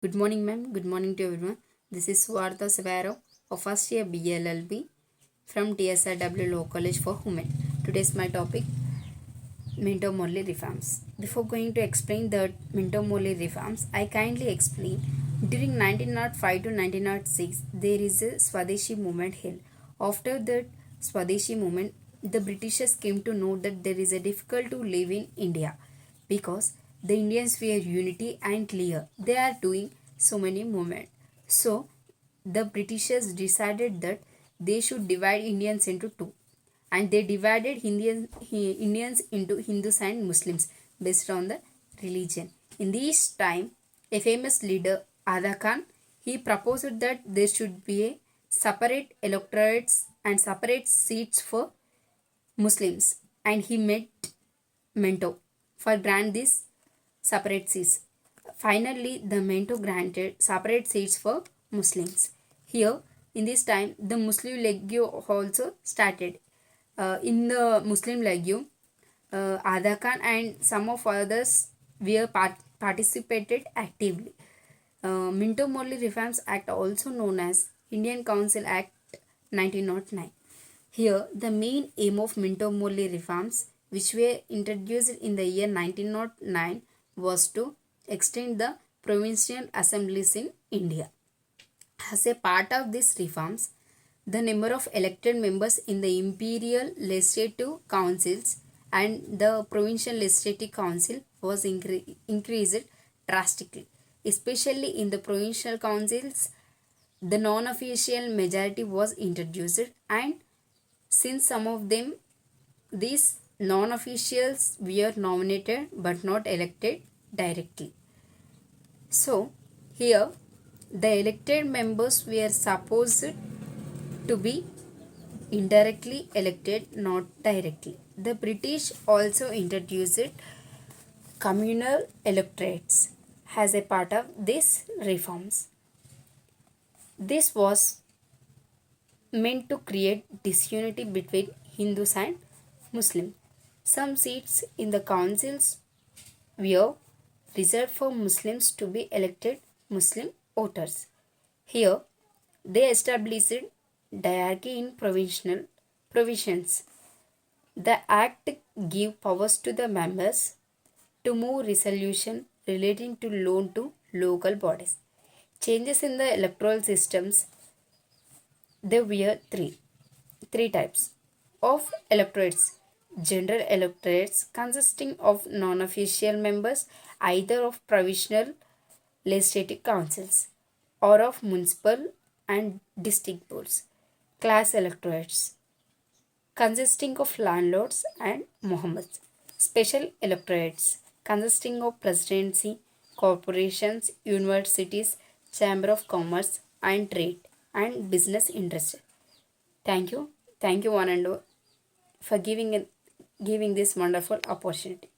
Good morning, ma'am. Good morning to everyone. This is Suartha Severo of first year BLLB from TSRW Law College for Women. Today's my topic Minto Morley reforms. Before going to explain the Minto Morley reforms, I kindly explain during 1905 to 1906 there is a Swadeshi movement held. After that Swadeshi movement, the Britishers came to know that there is a difficult to live in India because the Indians were unity and clear. They are doing so many movements. So the Britishers decided that they should divide Indians into two, and they divided Indians into Hindus and Muslims based on the religion. In this time, a famous leader, Aga Khan, he proposed that there should be a separate electorates and separate seats for Muslims, and he met Mento for grant this separate seats. Finally, the Mento granted separate seats for Muslims. Here, in this time, the Muslim League also started. In the Muslim League, Aga Khan and some of others were participated actively. Minto Morley Reforms Act, also known as Indian Council Act 1909. Here, the main aim of Minto Morley reforms, which were introduced in the year 1909, was to extend the provincial assemblies in India. As a part of these reforms, the number of elected members in the imperial legislative councils and the provincial legislative council was increased drastically. Especially in the provincial councils, the non-official majority was introduced, and since some of them, these non-officials were nominated but not elected directly. So, here the elected members were supposed to be indirectly elected, not directly. The British also introduced communal electorates as a part of these reforms. This was meant to create disunity between Hindus and Muslims. Some seats in the councils were reserved for Muslims to be elected Muslim voters. Here, they established diarchy in provincial provisions. The act gave powers to the members to move resolution relating to loan to local bodies. Changes in the electoral systems, there were three types of electorates. General electorates consisting of non-official members either of provincial legislative councils or of municipal and district boards. Class electorates consisting of landlords and Mohammeds. Special electorates consisting of presidency, corporations, universities, chamber of commerce and trade and business interests. Thank you. Thank you one and all for giving this wonderful opportunity.